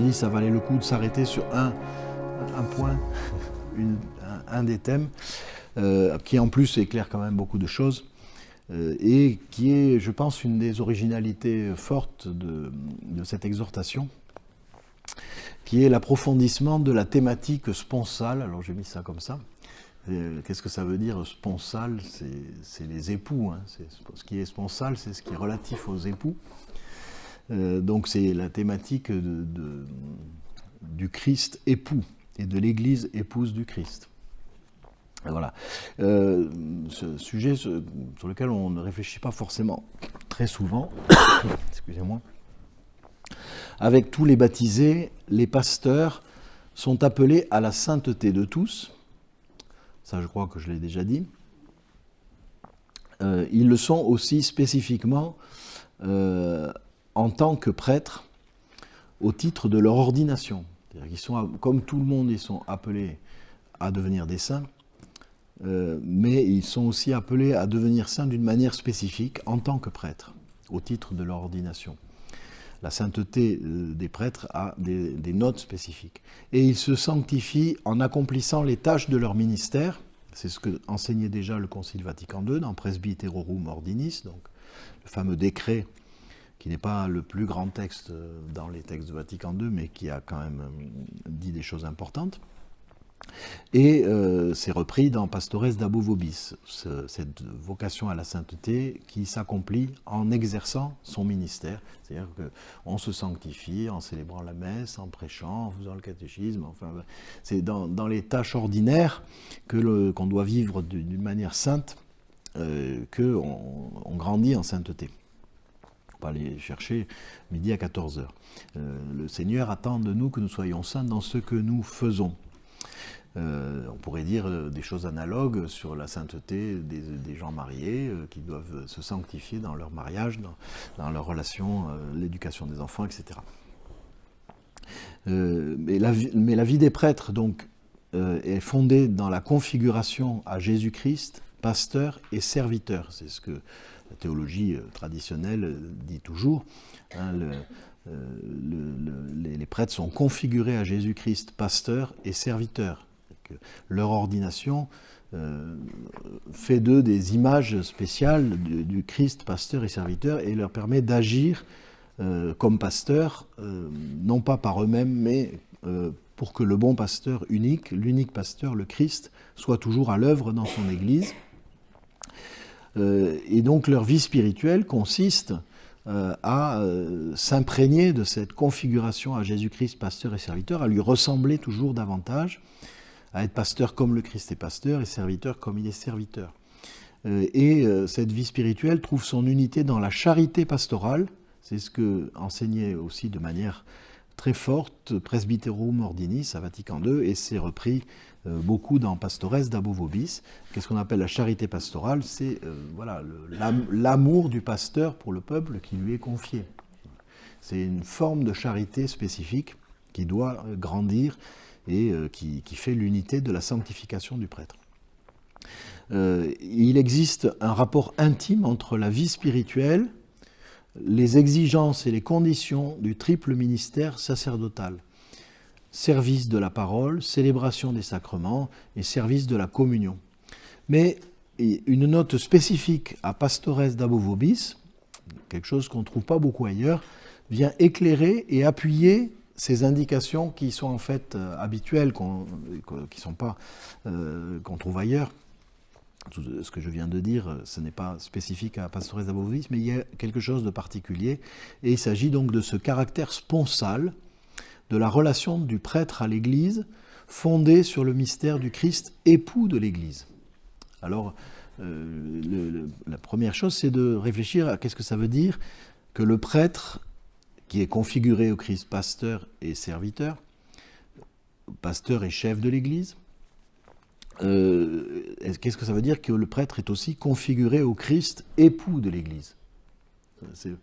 suis dit ça valait le coup de s'arrêter sur un point, un des thèmes, qui en plus éclaire quand même beaucoup de choses, et qui est, je pense, une des originalités fortes de cette exhortation, qui est l'approfondissement de la thématique sponsale. Alors j'ai mis ça comme ça. Qu'est-ce que ça veut dire sponsal? C'est les époux. Hein. Ce qui est sponsal, c'est ce qui est relatif aux époux. Donc c'est la thématique du Christ époux et de l'Église épouse du Christ. Voilà. Ce sujet sur lequel on ne réfléchit pas forcément très souvent, excusez-moi. Avec tous les baptisés, les pasteurs sont appelés à la sainteté de tous. Ça, je crois que je l'ai déjà dit. Ils le sont aussi spécifiquement en tant que prêtres au titre de leur ordination. C'est-à-dire qu'ils sont, comme tout le monde, ils sont appelés à devenir des saints, mais ils sont aussi appelés à devenir saints d'une manière spécifique en tant que prêtres, au titre de leur ordination. La sainteté des prêtres a des notes spécifiques. Et ils se sanctifient en accomplissant les tâches de leur ministère. C'est ce que enseignait déjà le Concile Vatican II dans Presbyterorum Ordinis, donc le fameux décret qui n'est pas le plus grand texte dans les textes de Vatican II, mais qui a quand même dit des choses importantes. Et c'est repris dans Pastores Dabo Vobis, cette vocation à la sainteté qui s'accomplit en exerçant son ministère. C'est-à-dire qu'on se sanctifie en célébrant la messe, en prêchant, en faisant le catéchisme. Enfin, c'est dans les tâches ordinaires qu'on doit vivre d'une manière sainte qu'on grandit en sainteté. On va aller chercher midi à 14h. Le Seigneur attend de nous que nous soyons saints dans ce que nous faisons. On pourrait dire des choses analogues sur la sainteté des gens mariés qui doivent se sanctifier dans leur mariage, dans leur relation, l'éducation des enfants, etc. Mais la vie des prêtres donc, est fondée dans la configuration à Jésus-Christ, pasteur et serviteur. C'est ce que la théologie traditionnelle dit toujours. Hein, les prêtres sont configurés à Jésus-Christ, pasteur et serviteur. Leur ordination fait d'eux des images spéciales du Christ, pasteur et serviteur, et leur permet d'agir comme pasteurs, non pas par eux-mêmes, mais pour que le bon pasteur unique, l'unique pasteur, le Christ, soit toujours à l'œuvre dans son Église. Et donc leur vie spirituelle consiste à s'imprégner de cette configuration à Jésus-Christ, pasteur et serviteur, à lui ressembler toujours davantage, à être pasteur comme le Christ est pasteur et serviteur comme il est serviteur. Et cette vie spirituelle trouve son unité dans la charité pastorale. C'est ce que enseignait aussi de manière très forte Presbyterorum Ordinis à Vatican II, et c'est repris beaucoup dans Pastores Dabo Vobis. Qu'est-ce qu'on appelle la charité pastorale? C'est l'amour du pasteur pour le peuple qui lui est confié. C'est une forme de charité spécifique qui doit grandir et qui fait l'unité de la sanctification du prêtre. Il existe un rapport intime entre la vie spirituelle, les exigences et les conditions du triple ministère sacerdotal. Service de la parole, célébration des sacrements et service de la communion. Mais une note spécifique à Pastores Dabo Vobis, quelque chose qu'on ne trouve pas beaucoup ailleurs, vient éclairer et appuyer ces indications qui sont en fait habituelles, qui sont pas qu'on trouve ailleurs. Tout ce que je viens de dire, ce n'est pas spécifique à Pastores Dabo Vobis, mais il y a quelque chose de particulier. Et il s'agit donc de ce caractère sponsal de la relation du prêtre à l'Église, fondée sur le mystère du Christ, époux de l'Église. Alors, la première chose, c'est de réfléchir à qu'est-ce que ça veut dire que le prêtre, qui est configuré au Christ pasteur et serviteur, pasteur et chef de l'Église, qu'est-ce que ça veut dire que le prêtre est aussi configuré au Christ, époux de l'Église? C'est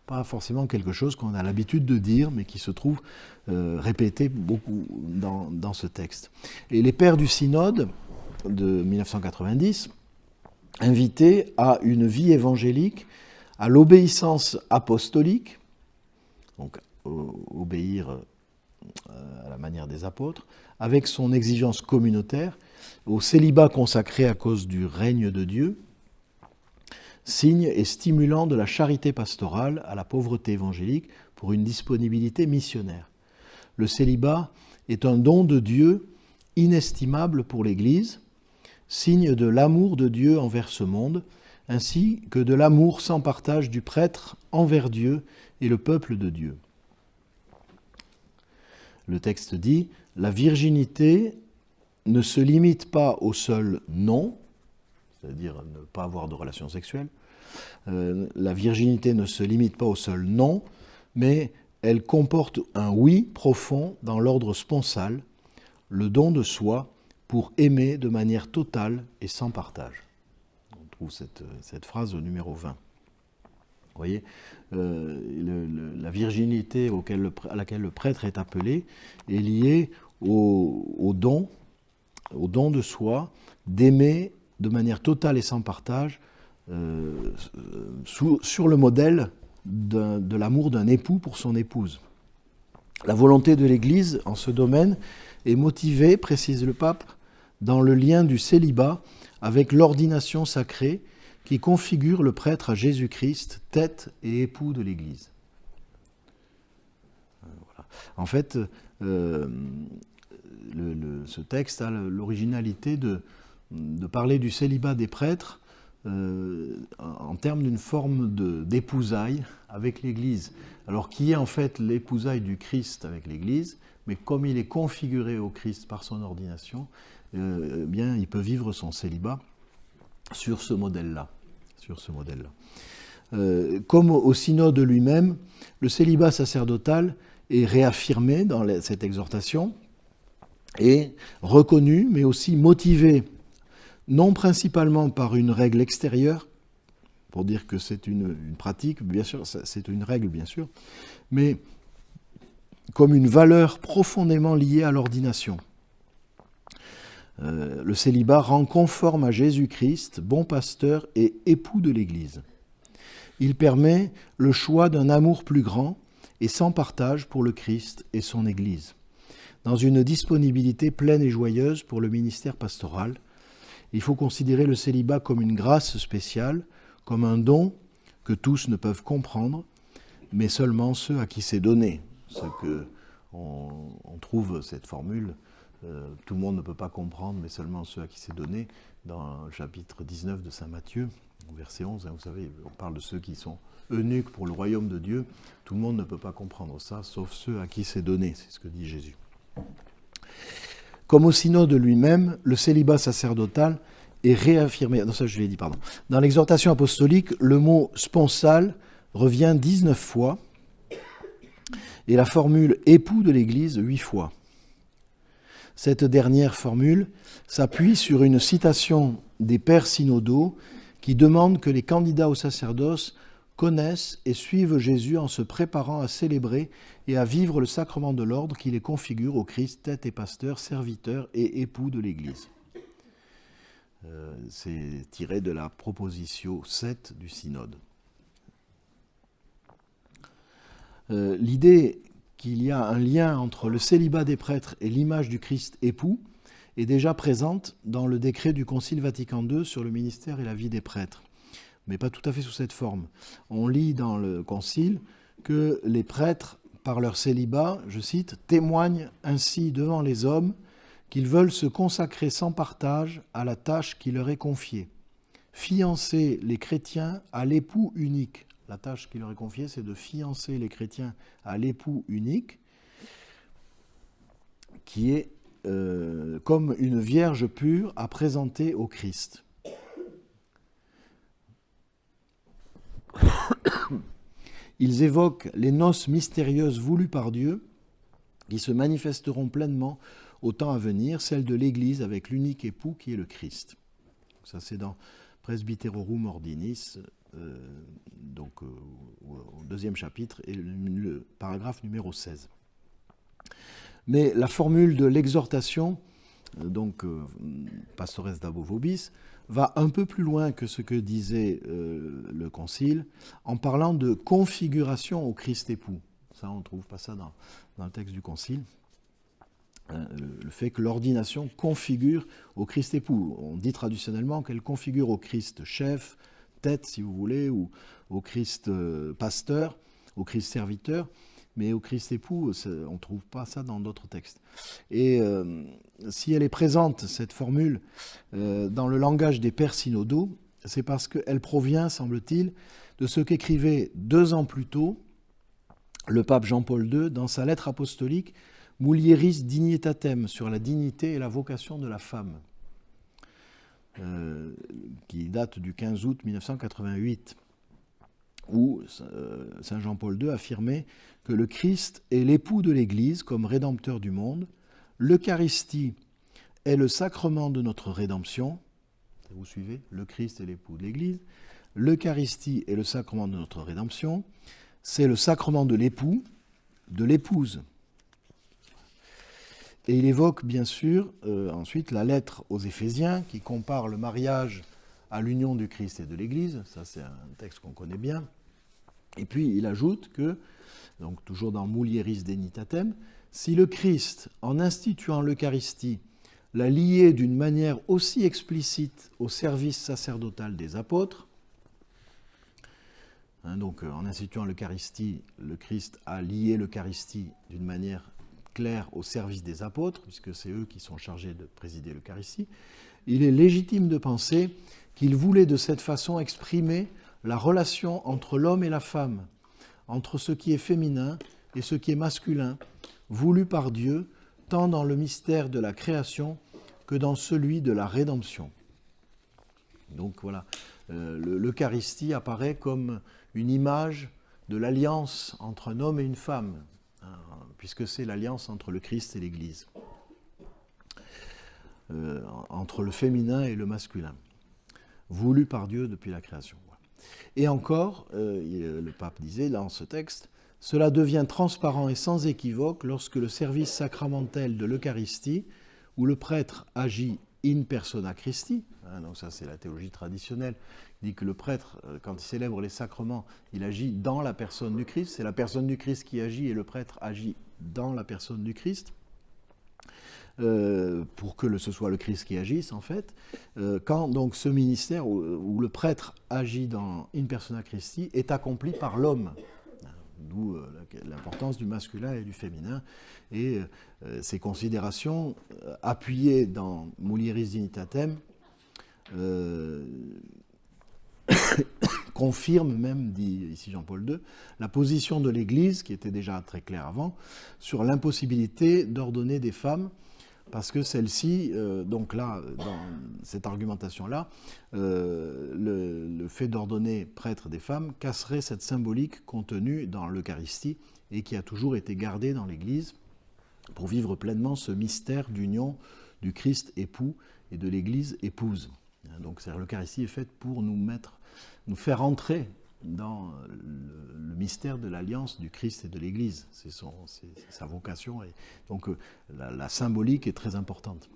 pas forcément quelque chose qu'on a l'habitude de dire, mais qui se trouve répété beaucoup dans ce texte. Et les pères du synode de 1990 invitaient à une vie évangélique, à l'obéissance apostolique, donc obéir à la manière des apôtres, avec son exigence communautaire, au célibat consacré à cause du règne de Dieu, signe et stimulant de la charité pastorale à la pauvreté évangélique pour une disponibilité missionnaire. Le célibat est un don de Dieu inestimable pour l'Église, signe de l'amour de Dieu envers ce monde, ainsi que de l'amour sans partage du prêtre envers Dieu et le peuple de Dieu. Le texte dit « La virginité ne se limite pas au seul non », c'est-à-dire ne pas avoir de relations sexuelles. La virginité ne se limite pas au seul non, mais elle comporte un oui profond dans l'ordre sponsal, le don de soi pour aimer de manière totale et sans partage. On trouve cette phrase au numéro 20. Vous voyez, la virginité à laquelle le prêtre est appelé est liée au don de soi, d'aimer de manière totale et sans partage, sur le modèle de l'amour d'un époux pour son épouse. La volonté de l'Église en ce domaine est motivée, précise le pape, dans le lien du célibat avec l'ordination sacrée qui configure le prêtre à Jésus-Christ, tête et époux de l'Église. Voilà. En fait, ce texte a l'originalité de parler du célibat des prêtres en termes d'une forme d'épousaille avec l'Église. Alors qui est en fait l'épousaille du Christ avec l'Église, mais comme il est configuré au Christ par son ordination, bien il peut vivre son célibat sur ce modèle-là. Comme au synode lui-même, le célibat sacerdotal est réaffirmé dans cette exhortation et reconnu, mais aussi motivé, non principalement par une règle extérieure, pour dire que c'est une pratique, bien sûr, c'est une règle, bien sûr, mais comme une valeur profondément liée à l'ordination. Le célibat rend conforme à Jésus-Christ, bon pasteur et époux de l'Église. Il permet le choix d'un amour plus grand et sans partage pour le Christ et son Église, dans une disponibilité pleine et joyeuse pour le ministère pastoral. Il faut considérer le célibat comme une grâce spéciale, comme un don que tous ne peuvent comprendre, mais seulement ceux à qui c'est donné. On trouve cette formule, tout le monde ne peut pas comprendre, mais seulement ceux à qui c'est donné, dans le chapitre 19 de saint Matthieu, verset 11, vous savez, on parle de ceux qui sont eunuques pour le royaume de Dieu. Tout le monde ne peut pas comprendre ça, sauf ceux à qui c'est donné, c'est ce que dit Jésus. Comme au synode lui-même, le célibat sacerdotal est réaffirmé. Non, ça je l'ai dit, pardon. Dans l'exhortation apostolique, le mot sponsal revient 19 fois et la formule époux de l'Église 8 fois. Cette dernière formule s'appuie sur une citation des pères synodaux qui demandent que les candidats au sacerdoce connaissent et suivent Jésus en se préparant à célébrer et à vivre le sacrement de l'ordre qui les configure au Christ, tête et pasteur, serviteur et époux de l'Église. C'est tiré de la proposition 7 du synode. L'idée qu'il y a un lien entre le célibat des prêtres et l'image du Christ époux est déjà présente dans le décret du Concile Vatican II sur le ministère et la vie des prêtres, mais pas tout à fait sous cette forme. On lit dans le Concile que les prêtres, par leur célibat, je cite, « témoignent ainsi devant les hommes qu'ils veulent se consacrer sans partage à la tâche qui leur est confiée, fiancer les chrétiens à l'époux unique ». La tâche qui leur est confiée, c'est de fiancer les chrétiens à l'époux unique, qui est comme une vierge pure à présenter au Christ. Ils évoquent les noces mystérieuses voulues par Dieu, qui se manifesteront pleinement au temps à venir, celles de l'Église avec l'unique époux qui est le Christ. Ça, c'est dans Presbyterorum Ordinis, donc au deuxième chapitre, et le paragraphe numéro 16. Mais la formule de l'exhortation, donc Pastores Dabo Vobis, va un peu plus loin que ce que disait le Concile, en parlant de configuration au Christ époux. Ça, on ne trouve pas ça dans le texte du Concile. Le fait que l'ordination configure au Christ époux. On dit traditionnellement qu'elle configure au Christ chef, tête si vous voulez, ou au Christ pasteur, au Christ serviteur, mais au Christ époux, on ne trouve pas ça dans d'autres textes. Et si elle est présente, cette formule, dans le langage des pères synodaux, c'est parce qu'elle provient, semble-t-il, de ce qu'écrivait 2 ans plus tôt le pape Jean-Paul II dans sa lettre apostolique Mulieris Dignitatem, sur la dignité et la vocation de la femme, qui date du 15 août 1988, où Saint Jean-Paul II affirmait que le Christ est l'époux de l'Église comme rédempteur du monde, l'Eucharistie est le sacrement de notre rédemption, vous suivez, le Christ est l'époux de l'Église, l'Eucharistie est le sacrement de notre rédemption, c'est le sacrement de l'époux, de l'épouse. Et il évoque bien sûr ensuite la lettre aux Éphésiens qui compare le mariage à l'union du Christ et de l'Église. Ça, c'est un texte qu'on connaît bien. Et puis il ajoute que, donc toujours dans Mulieris Dignitatem, si le Christ, en instituant l'Eucharistie, l'a lié d'une manière aussi explicite au service sacerdotal des apôtres, donc en instituant l'Eucharistie, le Christ a lié l'Eucharistie d'une manière clair au service des apôtres, puisque c'est eux qui sont chargés de présider l'Eucharistie, il est légitime de penser qu'il voulait de cette façon exprimer la relation entre l'homme et la femme, entre ce qui est féminin et ce qui est masculin, voulu par Dieu, tant dans le mystère de la création que dans celui de la rédemption. Donc voilà, l'Eucharistie apparaît comme une image de l'alliance entre un homme et une femme, puisque c'est l'alliance entre le Christ et l'Église, entre le féminin et le masculin, voulu par Dieu depuis la création. Et encore, le pape disait dans ce texte, cela devient transparent et sans équivoque lorsque le service sacramentel de l'Eucharistie, où le prêtre agit in persona Christi, donc ça c'est la théologie traditionnelle, qui dit que le prêtre, quand il célèbre les sacrements, il agit dans la personne du Christ, c'est la personne du Christ qui agit et le prêtre agit dans la personne du Christ, pour que ce soit le Christ qui agisse en fait. Quand donc ce ministère où le prêtre agit dans in persona Christi est accompli par l'homme, d'où l'importance du masculin et du féminin, et ces considérations appuyées dans Mulieris Dignitatem confirme même, dit ici Jean-Paul II, la position de l'Église, qui était déjà très claire avant, sur l'impossibilité d'ordonner des femmes, parce que celle-ci, donc là, dans cette argumentation-là, le fait d'ordonner prêtre des femmes casserait cette symbolique contenue dans l'Eucharistie et qui a toujours été gardée dans l'Église pour vivre pleinement ce mystère d'union du Christ époux et de l'Église épouse. Donc l'Eucharistie est faite pour nous faire entrer dans le mystère de l'alliance du Christ et de l'Église. C'est sa vocation. Et donc la symbolique est très importante.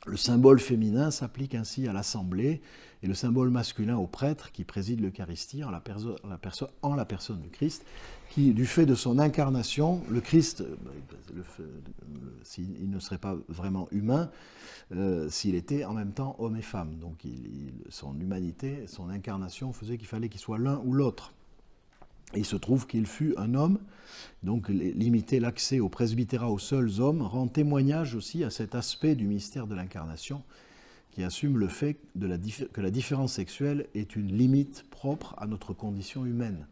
Le symbole féminin s'applique ainsi à l'assemblée et le symbole masculin au prêtre qui préside l'Eucharistie en la personne du Christ, qui, du fait de son incarnation, le Christ, il ne serait pas vraiment humain s'il était en même temps homme et femme. Donc son humanité, son incarnation faisait qu'il fallait qu'il soit l'un ou l'autre. Et il se trouve qu'il fut un homme, donc limiter l'accès au presbytérat aux seuls hommes rend témoignage aussi à cet aspect du mystère de l'incarnation qui assume le fait que la différence sexuelle est une limite propre à notre condition humaine.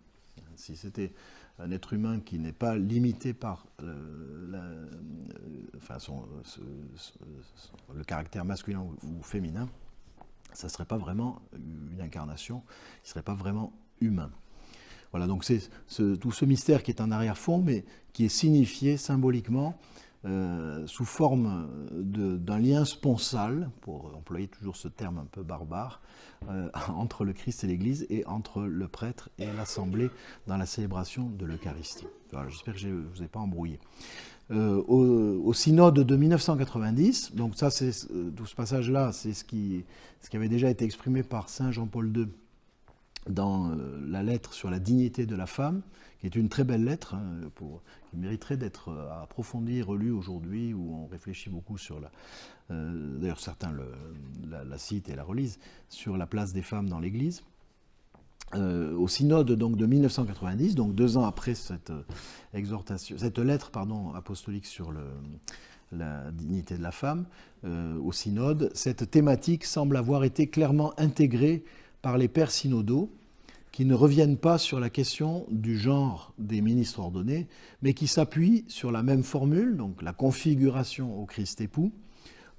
Si c'était un être humain qui n'est pas limité par le caractère masculin ou féminin, ça ne serait pas vraiment une incarnation, il ne serait pas vraiment humain. Voilà, donc c'est tout ce mystère qui est en arrière-fond, mais qui est signifié symboliquement sous forme d'un lien sponsal, pour employer toujours ce terme un peu barbare, entre le Christ et l'Église et entre le prêtre et l'assemblée dans la célébration de l'Eucharistie. Voilà, j'espère que je ne vous ai pas embrouillé. Au synode de 1990, donc ça, tout ce passage-là, c'est ce qui avait déjà été exprimé par Saint Jean-Paul II dans la lettre sur la dignité de la femme, qui est une très belle lettre, qui mériterait d'être approfondie et relue aujourd'hui, où on réfléchit beaucoup sur d'ailleurs certains la citent et la relisent, sur la place des femmes dans l'Église. Au synode donc, de 1990, donc 2 ans après cette lettre apostolique sur la dignité de la femme, au synode, cette thématique semble avoir été clairement intégrée par les pères synodaux, qui ne reviennent pas sur la question du genre des ministres ordonnés, mais qui s'appuient sur la même formule, donc la configuration au Christ époux,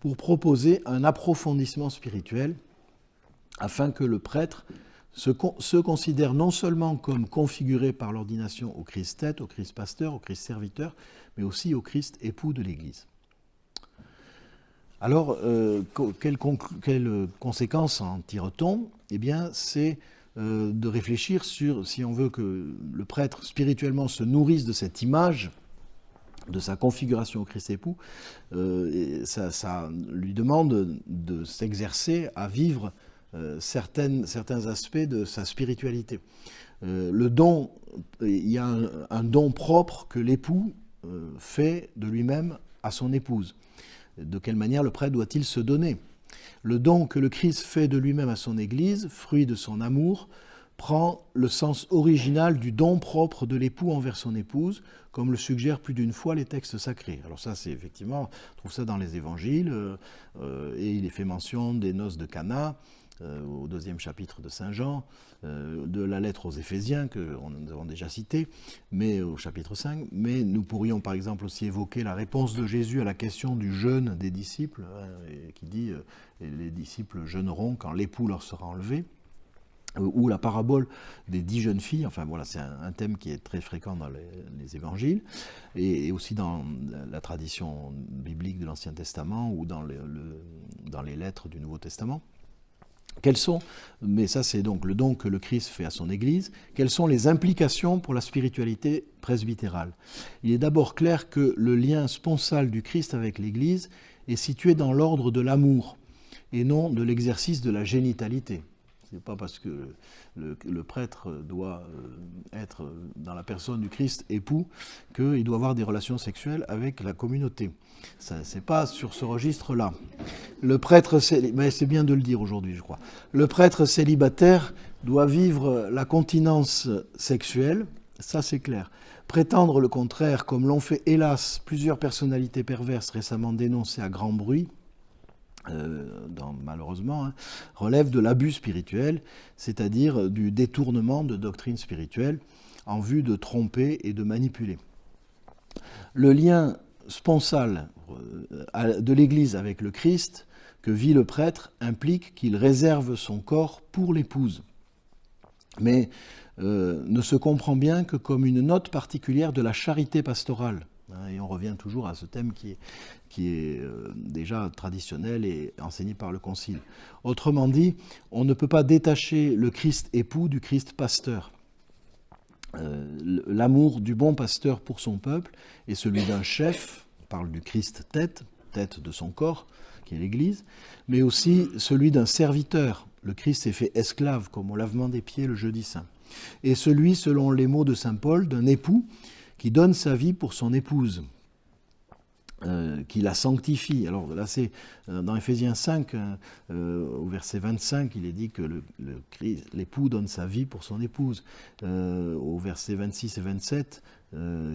pour proposer un approfondissement spirituel, afin que le prêtre se considère non seulement comme configuré par l'ordination au Christ tête, au Christ pasteur, au Christ serviteur, mais aussi au Christ époux de l'Église. Alors, quelles conséquences en tire-t-on ? Eh bien, c'est de réfléchir sur, si on veut que le prêtre spirituellement se nourrisse de cette image, de sa configuration au Christ époux, ça lui demande de s'exercer à vivre certains aspects de sa spiritualité. Le don, il y a un don propre que l'époux fait de lui-même à son épouse. De quelle manière le prêtre doit-il se donner ? Le don que le Christ fait de lui-même à son Église, fruit de son amour, prend le sens original du don propre de l'époux envers son épouse, comme le suggèrent plus d'une fois les textes sacrés. Alors ça, c'est effectivement, on trouve ça dans les évangiles, et il est fait mention des noces de Cana, au 2e chapitre de Saint Jean, de la lettre aux Éphésiens, que nous avons déjà cité, mais au chapitre 5. Mais nous pourrions par exemple aussi évoquer la réponse de Jésus à la question du jeûne des disciples, qui dit « les disciples jeûneront quand l'époux leur sera enlevé », ou la parabole des 10 jeunes filles. Enfin voilà, c'est un thème qui est très fréquent dans les évangiles, et aussi dans la tradition biblique de l'Ancien Testament, ou dans les lettres du Nouveau Testament. Quels sont, mais ça c'est donc le don que le Christ fait à son Église, quelles sont les implications pour la spiritualité presbytérale ? Il est d'abord clair que le lien sponsal du Christ avec l'Église est situé dans l'ordre de l'amour et non de l'exercice de la génitalité. Ce n'est pas parce que le prêtre doit être dans la personne du Christ époux qu'il doit avoir des relations sexuelles avec la communauté. Ce n'est pas sur ce registre-là. Le prêtre, mais c'est bien de le dire aujourd'hui, je crois. Le prêtre célibataire doit vivre la continence sexuelle, ça c'est clair. Prétendre le contraire, comme l'ont fait hélas plusieurs personnalités perverses récemment dénoncées à grand bruit, malheureusement, relève de l'abus spirituel, c'est-à-dire du détournement de doctrines spirituelles en vue de tromper et de manipuler. Le lien sponsal de l'Église avec le Christ que vit le prêtre implique qu'il réserve son corps pour l'épouse, mais ne se comprend bien que comme une note particulière de la charité pastorale. Et on revient toujours à ce thème qui est déjà traditionnel et enseigné par le Concile. Autrement dit, on ne peut pas détacher le Christ époux du Christ pasteur. L'amour du bon pasteur pour son peuple et celui d'un chef, on parle du Christ tête de son corps, qui est l'Église, mais aussi celui d'un serviteur. Le Christ est fait esclave, comme au lavement des pieds le jeudi saint. Et celui, selon les mots de saint Paul, d'un époux qui donne sa vie pour son épouse, qui la sanctifie. Alors là, c'est dans Éphésiens 5, au verset 25, il est dit que l'époux donne sa vie pour son épouse. Au verset 26 et 27,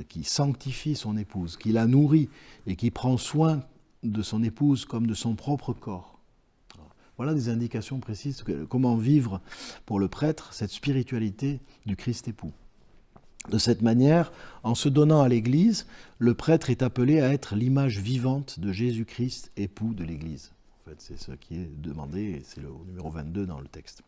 qui sanctifie son épouse, qui la nourrit et qui prend soin de son épouse comme de son propre corps. Voilà des indications précises de comment vivre pour le prêtre cette spiritualité du Christ époux. De cette manière, en se donnant à l'Église, le prêtre est appelé à être l'image vivante de Jésus-Christ, époux de l'Église. En fait, c'est ce qui est demandé, et c'est le numéro 22 dans le texte.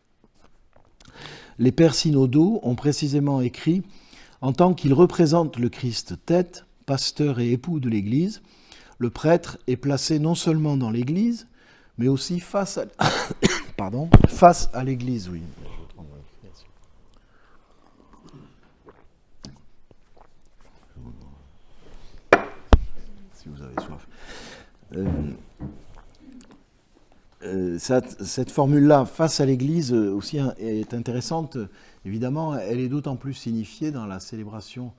Les pères synodaux ont précisément écrit « En tant qu'il représente le Christ tête, pasteur et époux de l'Église, le prêtre est placé non seulement dans l'Église, mais aussi face à l'Église. » Oui. Si vous avez soif. cette formule-là, face à l'Église, aussi est intéressante. Évidemment, elle est d'autant plus signifiée dans la célébration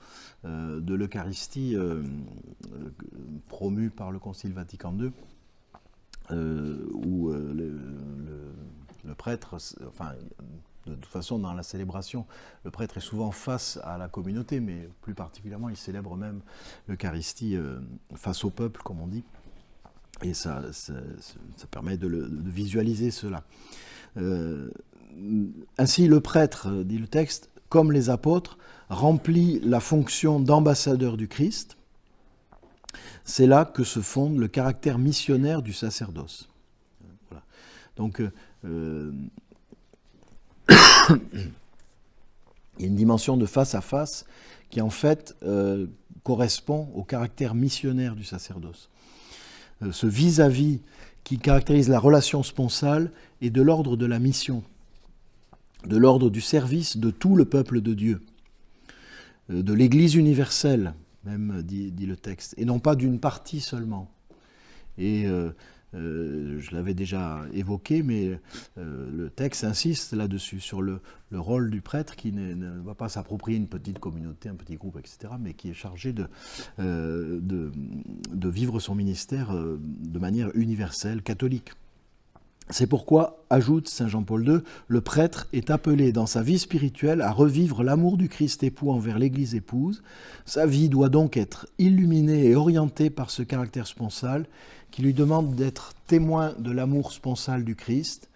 de l'Eucharistie promue par le Concile Vatican II, où le prêtre, enfin, de toute façon, dans la célébration, le prêtre est souvent face à la communauté, mais plus particulièrement, il célèbre même l'Eucharistie face au peuple, comme on dit. Et ça permet de visualiser cela. Ainsi, le prêtre, dit le texte, comme les apôtres, remplit la fonction d'ambassadeur du Christ. C'est là que se fonde le caractère missionnaire du sacerdoce. Voilà. Donc, il y a une dimension de face à face qui, en fait, correspond au caractère missionnaire du sacerdoce. Ce vis-à-vis qui caractérise la relation sponsale est de l'ordre de la mission, de l'ordre du service de tout le peuple de Dieu, de l'Église universelle, même dit le texte, et non pas d'une partie seulement. Et je l'avais déjà évoqué, mais le texte insiste là-dessus, sur le rôle du prêtre qui ne va pas s'approprier une petite communauté, un petit groupe, etc., mais qui est chargé de vivre son ministère de manière universelle, catholique. C'est pourquoi, ajoute saint Jean-Paul II, le prêtre est appelé dans sa vie spirituelle à revivre l'amour du Christ époux envers l'Église épouse. Sa vie doit donc être illuminée et orientée par ce caractère sponsal qui lui demande d'être témoin de l'amour sponsal du Christ.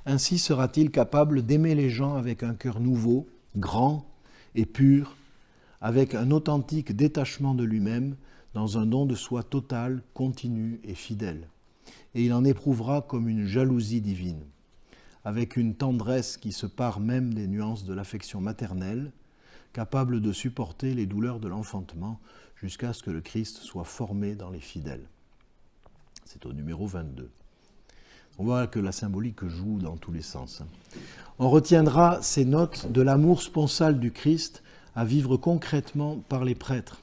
Ainsi sera-t-il capable d'aimer les gens avec un cœur nouveau, grand et pur, avec un authentique détachement de lui-même, dans un don de soi total, continu et fidèle. Et il en éprouvera comme une jalousie divine, avec une tendresse qui se pare même des nuances de l'affection maternelle, capable de supporter les douleurs de l'enfantement jusqu'à ce que le Christ soit formé dans les fidèles. C'est au numéro 22. On voit que la symbolique joue dans tous les sens. On retiendra ces notes de l'amour sponsal du Christ à vivre concrètement par les prêtres.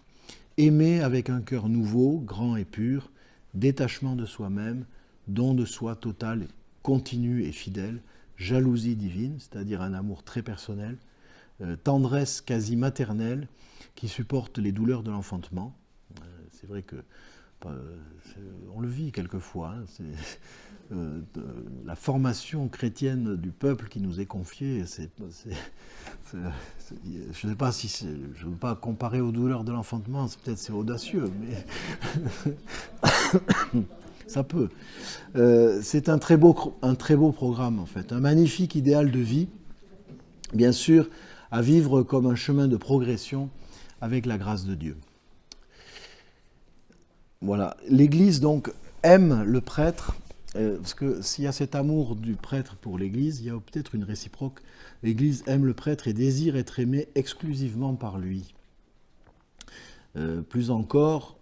Aimer avec un cœur nouveau, grand et pur, détachement de soi-même, don de soi total, continu et fidèle, jalousie divine, c'est-à-dire un amour très personnel, tendresse quasi maternelle qui supporte les douleurs de l'enfantement. C'est vrai que on le vit quelquefois. La formation chrétienne du peuple qui nous est confiée, je ne sais pas si je ne veux pas comparer aux douleurs de l'enfantement, peut-être c'est audacieux, mais ça peut. C'est un très beau programme en fait, un magnifique idéal de vie, bien sûr, à vivre comme un chemin de progression avec la grâce de Dieu. Voilà, l'Église donc aime le prêtre, parce que s'il y a cet amour du prêtre pour l'Église, il y a peut-être une réciproque. L'Église aime le prêtre et désire être aimée exclusivement par lui. Plus encore,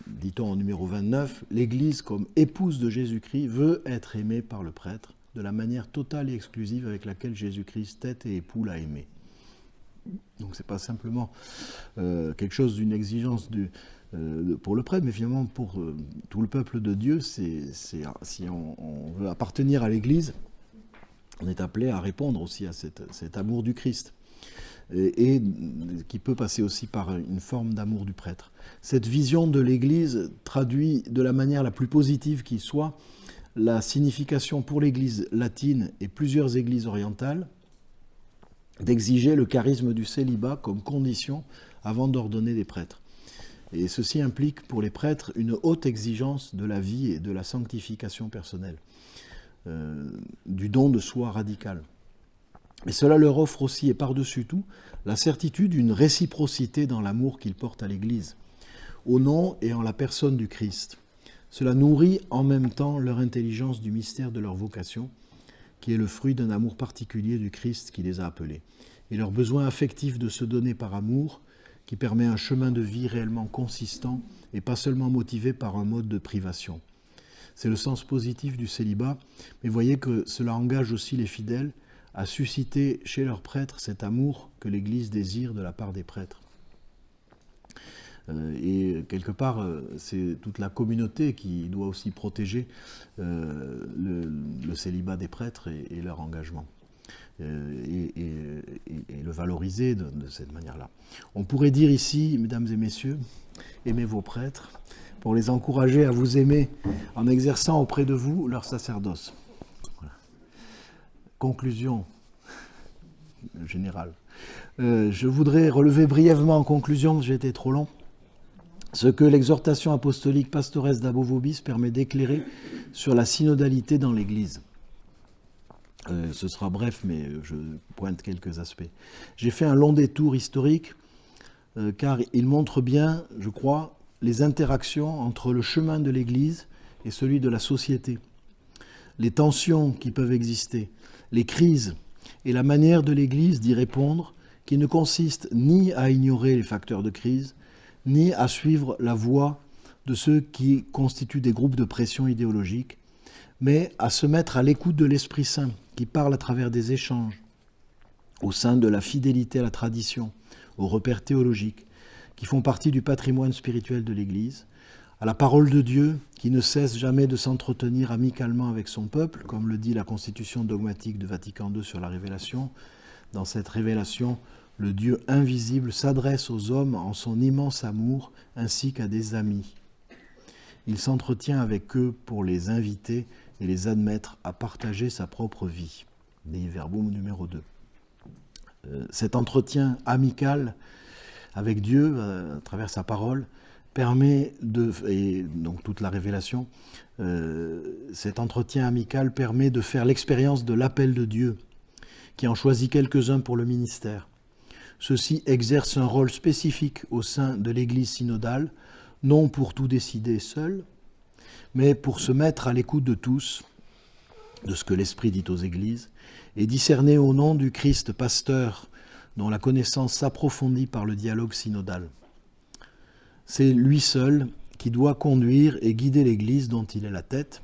dit-on au numéro 29, l'Église, comme épouse de Jésus-Christ, veut être aimée par le prêtre de la manière totale et exclusive avec laquelle Jésus-Christ, tête et époux, l'a aimée. Donc ce n'est pas simplement quelque chose d'une exigence pour le prêtre, mais finalement pour tout le peuple de Dieu. Si on veut appartenir à l'Église, on est appelé à répondre aussi à cet amour du Christ, et qui peut passer aussi par une forme d'amour du prêtre. Cette vision de l'Église traduit de la manière la plus positive qui soit la signification pour l'Église latine et plusieurs églises orientales d'exiger le charisme du célibat comme condition avant d'ordonner des prêtres. Et ceci implique pour les prêtres une haute exigence de la vie et de la sanctification personnelle, du don de soi radical. Mais cela leur offre aussi et par-dessus tout la certitude d'une réciprocité dans l'amour qu'ils portent à l'Église, au nom et en la personne du Christ. Cela nourrit en même temps leur intelligence du mystère de leur vocation, qui est le fruit d'un amour particulier du Christ qui les a appelés, et leur besoin affectif de se donner par amour, qui permet un chemin de vie réellement consistant et pas seulement motivé par un mode de privation. C'est le sens positif du célibat, mais voyez que cela engage aussi les fidèles à susciter chez leurs prêtres cet amour que l'Église désire de la part des prêtres. Et quelque part, c'est toute la communauté qui doit aussi protéger le célibat des prêtres et leur engagement. Et le valoriser de cette manière-là. On pourrait dire ici, mesdames et messieurs, aimez vos prêtres, pour les encourager à vous aimer en exerçant auprès de vous leur sacerdoce. Voilà. Conclusion générale. Je voudrais relever brièvement en conclusion, j'ai été trop long, ce que l'exhortation apostolique Pastores d'Abo Vobis permet d'éclairer sur la synodalité dans l'Église. Ce sera bref, mais je pointe quelques aspects. J'ai fait un long détour historique, car il montre bien, je crois, les interactions entre le chemin de l'Église et celui de la société, les tensions qui peuvent exister, les crises et la manière de l'Église d'y répondre, qui ne consiste ni à ignorer les facteurs de crise, ni à suivre la voie de ceux qui constituent des groupes de pression idéologique, mais à se mettre à l'écoute de l'Esprit Saint, qui parle à travers des échanges, au sein de la fidélité à la tradition, aux repères théologiques, qui font partie du patrimoine spirituel de l'Église, à la parole de Dieu, qui ne cesse jamais de s'entretenir amicalement avec son peuple, comme le dit la Constitution dogmatique de Vatican II sur la révélation. Dans cette révélation, le Dieu invisible s'adresse aux hommes en son immense amour, ainsi qu'à des amis. Il s'entretient avec eux pour les inviter et les admettre à partager sa propre vie. Dei Verbum numéro 2. Cet entretien amical avec Dieu, à travers sa parole, permet et donc toute la révélation, cet entretien amical permet de faire l'expérience de l'appel de Dieu, qui en choisit quelques-uns pour le ministère. Ceux-ci exercent un rôle spécifique au sein de l'Église synodale, non pour tout décider seul, mais pour se mettre à l'écoute de tous, de ce que l'Esprit dit aux Églises, et discerner au nom du Christ pasteur, dont la connaissance s'approfondit par le dialogue synodal. C'est lui seul qui doit conduire et guider l'Église dont il est la tête.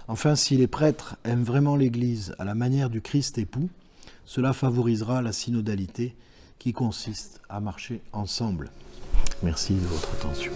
Enfin, si les prêtres aiment vraiment l'Église à la manière du Christ époux, cela favorisera la synodalité qui consiste à marcher ensemble. Merci de votre attention.